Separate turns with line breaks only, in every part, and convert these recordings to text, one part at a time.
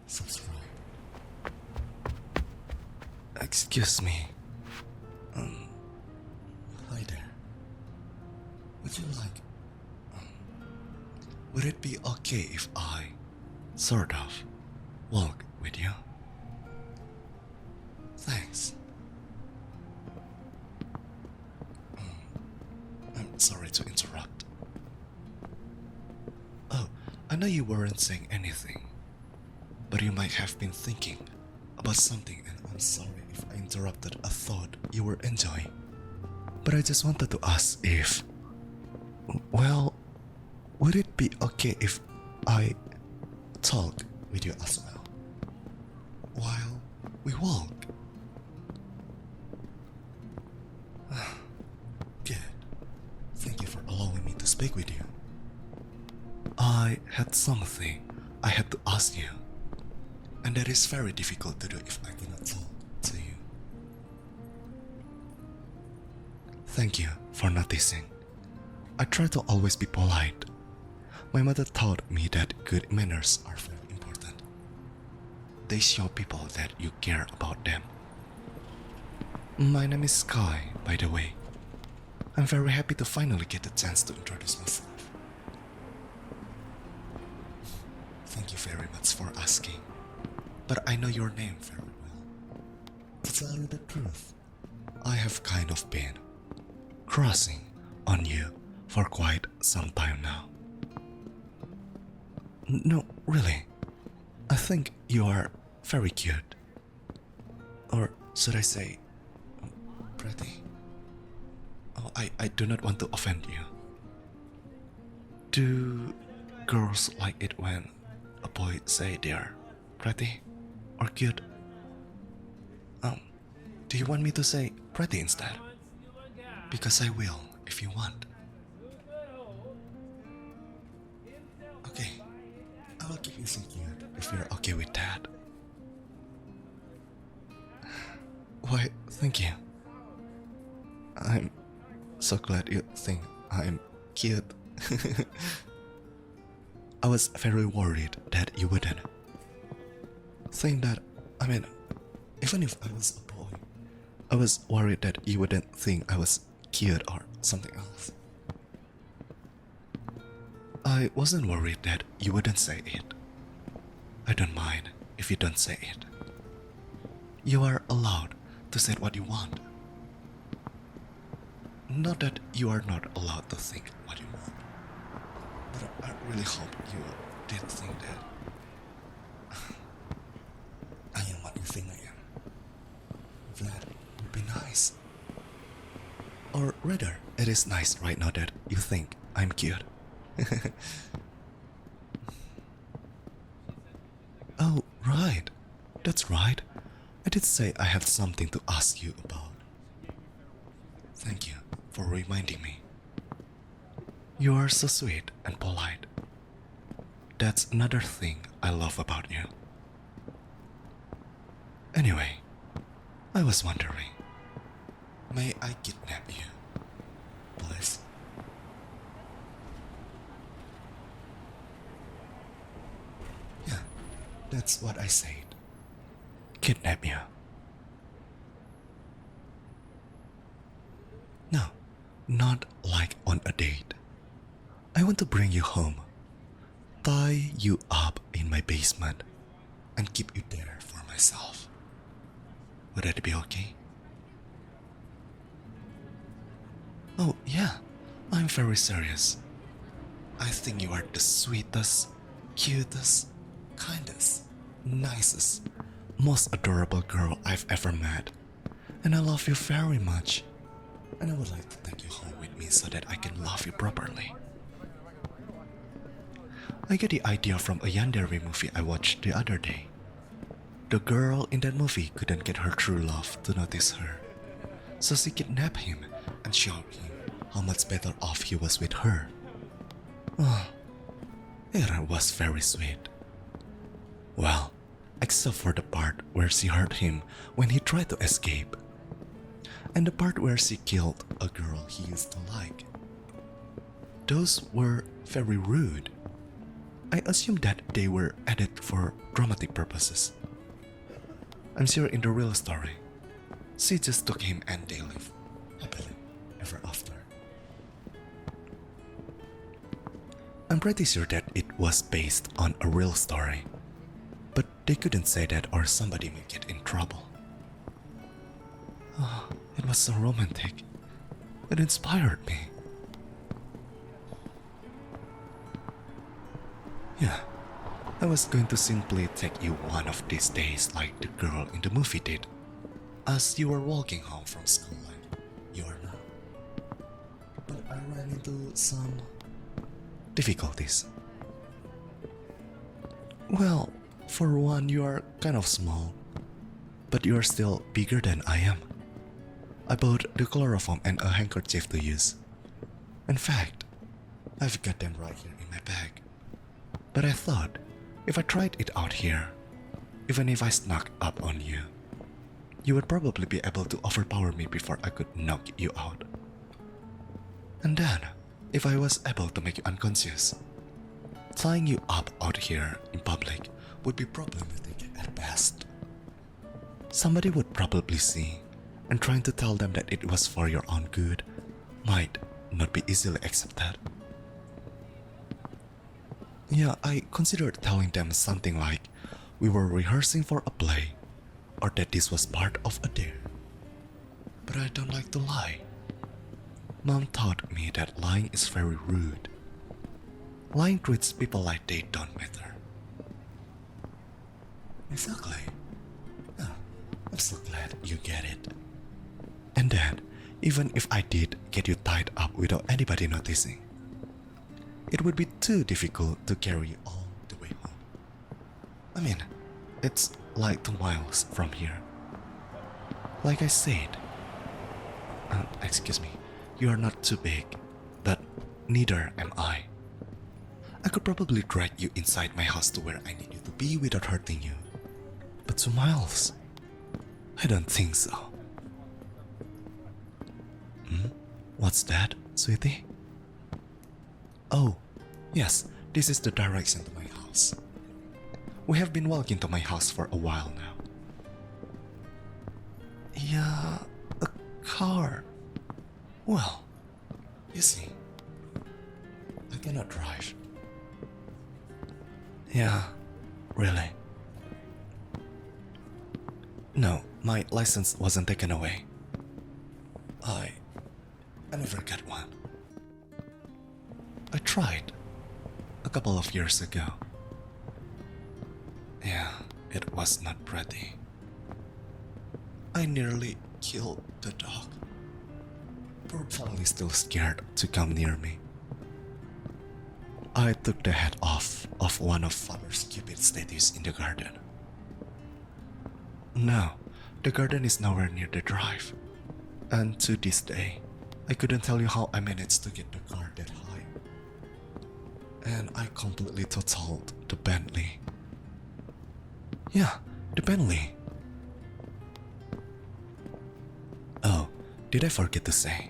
Subscribe.
Excuse me.
Hi there. Would you like...
Would it be okay if I, sort of, walk with you? Thanks. I'm sorry to interrupt. Oh, I know you weren't saying anything, but you might have been thinking about something, and I'm sorry if I interrupted a thought you were enjoying. But I just wanted to ask if... Well, would it be okay if I talk with you as well while we walk? Good. Thank you for allowing me to speak with you. I had something I had to ask you, and that is very difficult to do if I cannot talk to you. Thank you for noticing. I try to always be polite. My mother taught me that good manners are very important. They show people that you care about them. My name is Sky, by the way. I'm very happy to finally get the chance to introduce myself. Thank you very much for asking, but I know your name very well. To tell you the truth, I have kind of been crossing on you for quite some time now. No, really. I think you are very cute. Or should I say, pretty? Oh, I do not want to offend you. Do girls like it when a boy say they are pretty or cute? Do you want me to say pretty instead? Because I will, if you want. Okay, I will keep you so cute if you're okay with that. Why, thank you. I'm so glad you think I'm cute. I was very worried that you wouldn't. Think that, even if I was a boy, I was worried that you wouldn't think I was cute or something else. I wasn't worried that you wouldn't say it. I don't mind if you don't say it. You are allowed to say what you want. Not that you are not allowed to think what you want, but I really hope you did think that I am what you think I am. That would be nice. Or rather, it is nice right now that you think I'm cute. Oh, right. That's right. I did say I have something to ask you about. Thank you for reminding me. You are so sweet and polite. That's another thing I love about you. Anyway, I was wondering, may I kidnap you, please? Yeah, that's what I said. Kidnap you. No, not like on a date. I want to bring you home, tie you up in my basement, and keep you there for myself. Would that be okay? Oh, yeah, I'm very serious. I think you are the sweetest, cutest, kindest, nicest, most adorable girl I've ever met. And I love you very much. And I would like to take you home with me so that I can love you properly. I get the idea from a Yandere movie I watched the other day. The girl in that movie couldn't get her true love to notice her, so she kidnapped him and showed him how much better off he was with her. Oh, it was very sweet. Well, except for the part where she hurt him when he tried to escape, and the part where she killed a girl he used to like. Those were very rude. I assumed that they were added for dramatic purposes. I'm sure in the real story, she just took him and they lived happily ever after. I'm pretty sure that it was based on a real story, but they couldn't say that or somebody may get in trouble. Oh, it was so romantic. It inspired me. Yeah, I was going to simply take you one of these days like the girl in the movie did, as you were walking home from school like you are now. But I ran into some difficulties. Well, for one, you are kind of small, but you are still bigger than I am. I bought the chloroform and a handkerchief to use. In fact, I've got them right here in my bag. But I thought, if I tried it out here, even if I snuck up on you, you would probably be able to overpower me before I could knock you out. And then, if I was able to make you unconscious, tying you up out here in public would be problematic at best. Somebody would probably see, and trying to tell them that it was for your own good might not be easily accepted. Yeah, I considered telling them something like we were rehearsing for a play or that this was part of a dare. But I don't like to lie. Mom taught me that lying is very rude. Lying treats people like they don't matter. Exactly. Oh, I'm so glad you get it. And then, even if I did get you tied up without anybody noticing, it would be too difficult to carry you all the way home. I mean, it's like 2 miles from here. Like I said, excuse me, you are not too big, but neither am I. I could probably drag you inside my house to where I need you to be without hurting you. But 2 miles? I don't think so. What's that, sweetie? Oh, yes, this is the direction to my house. We have been walking to my house for a while now. Yeah, a car. Well, you see, I cannot drive. Yeah, really? No, my license wasn't taken away. I never got one. I tried a couple of years ago. Yeah, it was not pretty. I nearly killed the dog. Probably still scared to come near me. I took the head off of one of Father's Cupid statues in the garden. No, the garden is nowhere near the drive. And to this day, I couldn't tell you how I managed to get the car that high. And I completely totaled the Bentley. Yeah, the Bentley. Oh, did I forget to say?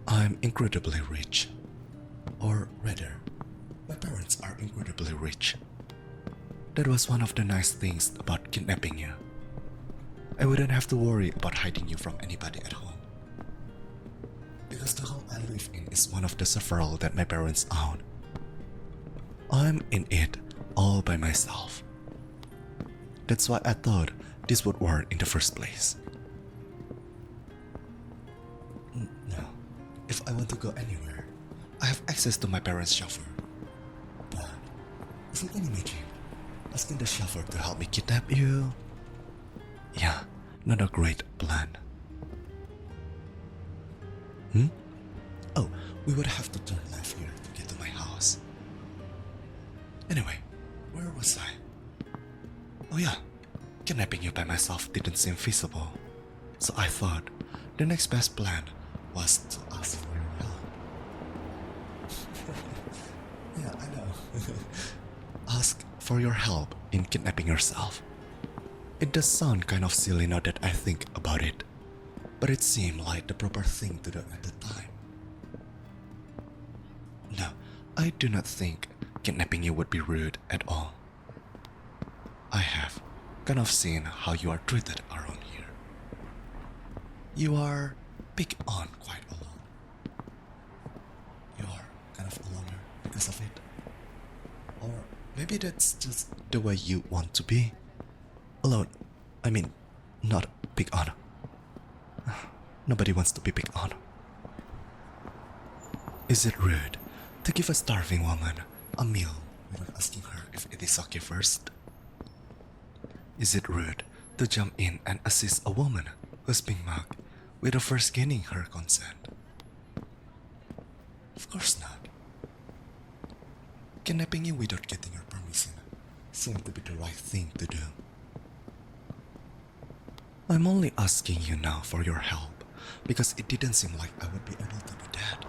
I'm incredibly rich. Or rather, my parents are incredibly rich. That was one of the nice things about kidnapping you. I wouldn't have to worry about hiding you from anybody at home. Because the home I live in is one of the several that my parents own. I'm in it all by myself. That's why I thought this would work in the first place. No, if I want to go anywhere, I have access to my parents' chauffeur. But if you can imagine, asking the chauffeur to help me kidnap you, yeah, not a great plan. Oh, we would have to turn left here to get to my house. Anyway, where was I? Oh yeah, kidnapping you by myself didn't seem feasible. So I thought the next best plan was to ask for your help. Yeah, I know. Ask for your help in kidnapping yourself. It does sound kind of silly now that I think about it, but it seemed like the proper thing to do at the time. No, I do not think kidnapping you would be rude at all. I have kind of seen how you are treated around here. You are picked on quite a lot. You are kind of a loner because of it. Or maybe that's just the way you want to be. Alone. I mean, not picked on. Nobody wants to be picked on. Is it rude to give a starving woman a meal without asking her if it is okay first? Is it rude to jump in and assist a woman who's being mugged without first gaining her consent? Of course not. Kidnapping you without getting your permission seemed to be the right thing to do. I'm only asking you now for your help because it didn't seem like I would be able to do that.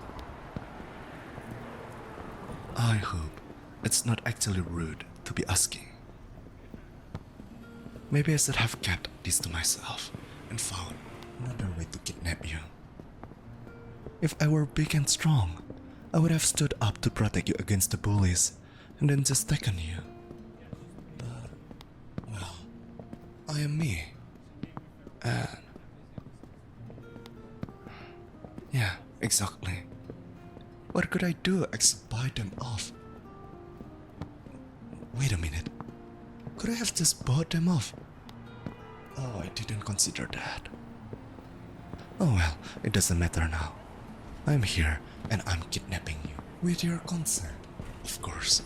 I hope it's not actually rude to be asking. Maybe I should have kept this to myself and found another way to kidnap you. If I were big and strong, I would have stood up to protect you against the bullies and then just taken you. But, well, I am me. And... yeah, exactly. What could I do except bite them off? Wait a minute. Could I have just bought them off? Oh, I didn't consider that. Oh well, it doesn't matter now. I'm here and I'm kidnapping you. With your consent, of course.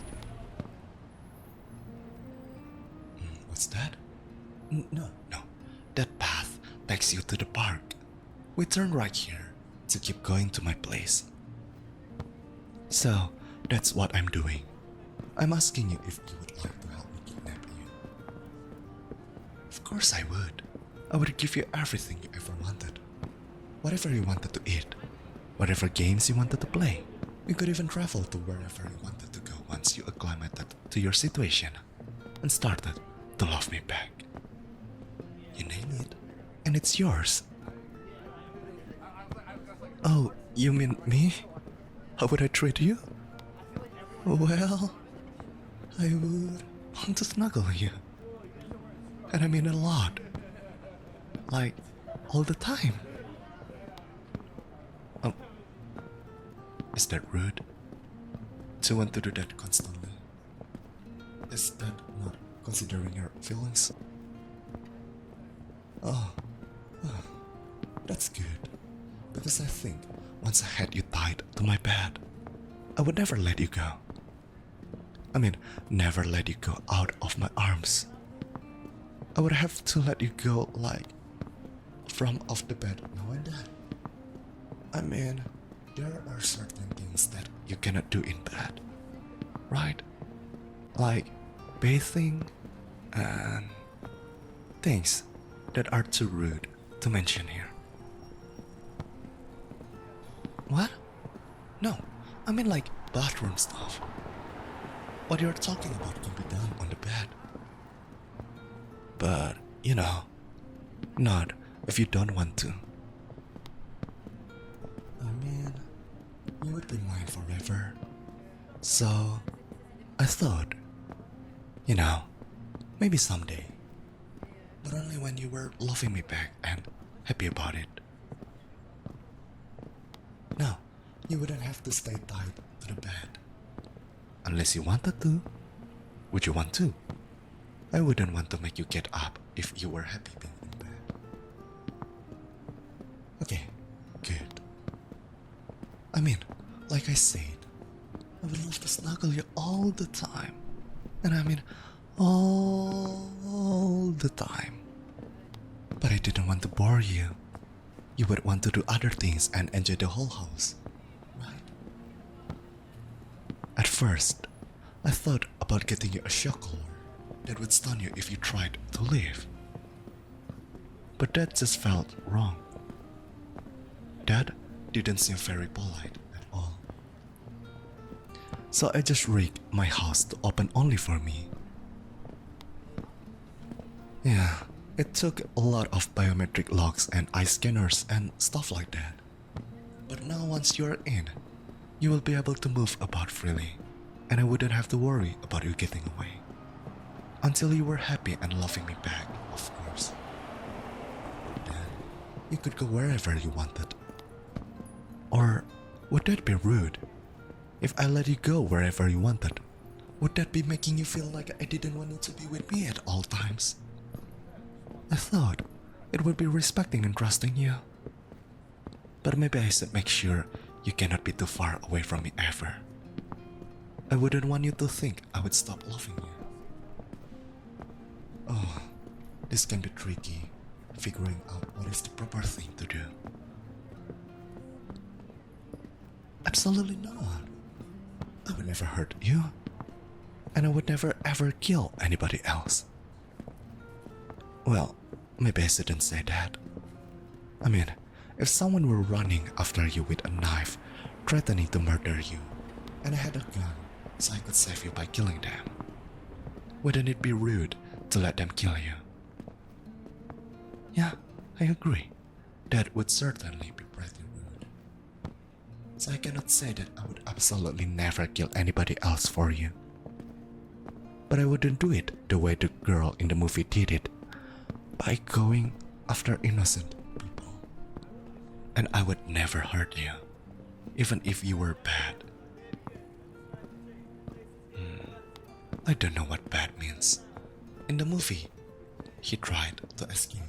What's that? No. That path takes you to the park. We turn right here to keep going to my place. So, that's what I'm doing. I'm asking you if you would like to help me kidnap you. Of course I would. I would give you everything you ever wanted. Whatever you wanted to eat. Whatever games you wanted to play. You could even travel to wherever you wanted to go once you acclimated to your situation and started to love me back. You name it, and it's yours. Oh, you mean me? How would I treat you? Well, I would want to snuggle you. And I mean a lot. Like, all the time. Is that rude? To want to do that constantly? Is that not considering your feelings? Oh, that's good. Because I think once I had you tied to my bed, I would never let you go. I mean, never let you go out of my arms. I would have to let you go, like, from off the bed now and then. I mean, there are certain things that you cannot do in bed, right? Like bathing and things that are too rude to mention here. What? No, I mean like bathroom stuff. What you're talking about can be done on the bed. But, you know, not if you don't want to. I mean, you would be mine forever. So, I thought, you know, maybe someday. But only when you were loving me back and happy about it. No, you wouldn't have to stay tied to the bed. Unless you wanted to. Would you want to? I wouldn't want to make you get up if you were happy being in bed. Okay, good. I mean, like I said, I would love to snuggle you all the time. And I mean, all the time. But I didn't want to bore you. You would want to do other things and enjoy the whole house, right? At first, I thought about getting you a shock collar that would stun you if you tried to leave. But that just felt wrong. That didn't seem very polite at all. So I just rigged my house to open only for me. Yeah, it took a lot of biometric locks and eye scanners and stuff like that. But now once you're in, you will be able to move about freely. and I wouldn't have to worry about you getting away. Until you were happy and loving me back, of course. Then you could go wherever you wanted. Or would that be rude? If I let you go wherever you wanted, would that be making you feel like I didn't want you to be with me at all times? I thought it would be respecting and trusting you. But maybe I should make sure you cannot be too far away from me ever. I wouldn't want you to think I would stop loving you. Oh, this can be tricky, figuring out what is the proper thing to do. Absolutely not. I would never hurt you, and I would never ever kill anybody else. Well, maybe I shouldn't say that. I mean, if someone were running after you with a knife, threatening to murder you, and I had a gun so I could save you by killing them, wouldn't it be rude to let them kill you? Yeah, I agree. That would certainly be pretty rude. So I cannot say that I would absolutely never kill anybody else for you. But I wouldn't do it the way the girl in the movie did it, by going after innocent people. And I would never hurt you, even if you were bad. I don't know what bad means. In the movie, he tried to escape.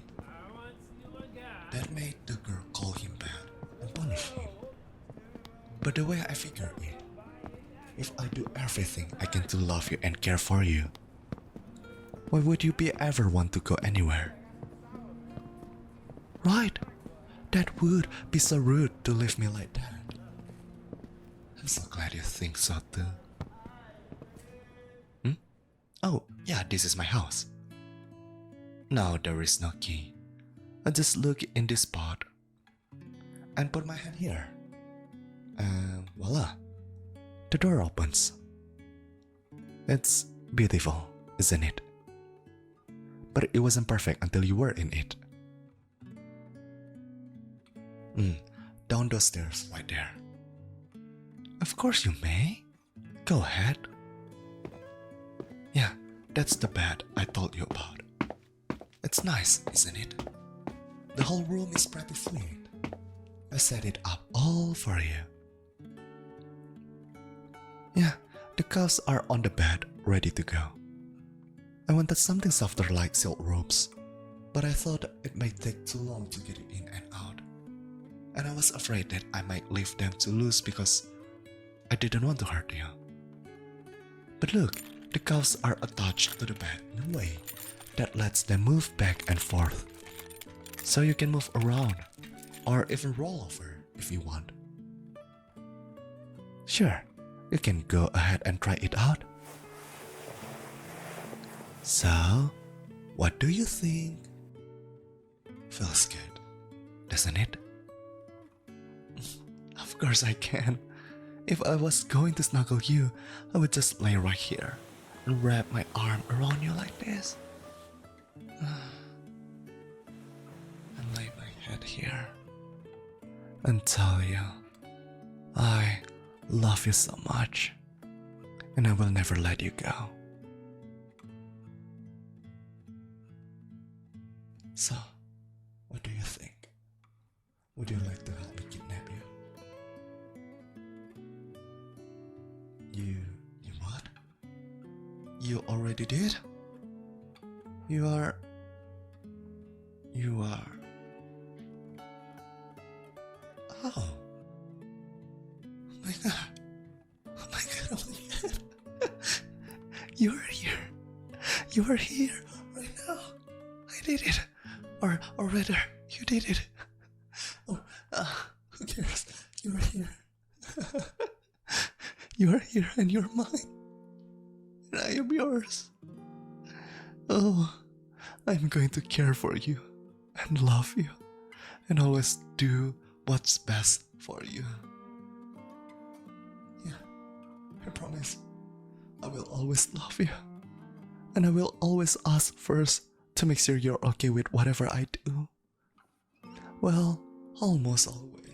That made the girl call him bad and punish him. But the way I figure it, if I do everything I can to love you and care for you, why would you be ever want to go anywhere? Right, that would be so rude to leave me like that. I'm so glad you think so too. Oh, yeah, this is my house. Now there is no key. I just look in this spot and put my hand here. And voila, the door opens. It's beautiful, isn't it? But it wasn't perfect until you were in it. Down those stairs right there. Of course you may. Go ahead. Yeah, that's the bed I told you about. It's nice, isn't it? The whole room is pretty sweet. I set it up all for you. Yeah, the cuffs are on the bed, ready to go. I wanted something softer like silk robes, but I thought it might take too long to get it in and out. And I was afraid that I might leave them too loose because I didn't want to hurt you. But look, the cuffs are attached to the bed in a way that lets them move back and forth. So you can move around, or even roll over if you want. Sure, you can go ahead and try it out. So, what do you think? Feels good, doesn't it? Of course I can. If I was going to snuggle you, I would just lay right here and wrap my arm around you like this. And lay my head here and tell you I love you so much and I will never let you go. So, what do you think? Would you like to help me kidnap you? You what? You already did? You are... Oh my god. Oh my god, oh my god. You are here. You are here right now. I did it. Or rather, you did it. Oh, who cares? You are here. You are here and you're mine. And I am yours. Oh, I'm going to care for you and love you and always do what's best for you. Yeah, I promise. I will always love you. And I will always ask first to make sure you're okay with whatever I do. Well, almost always.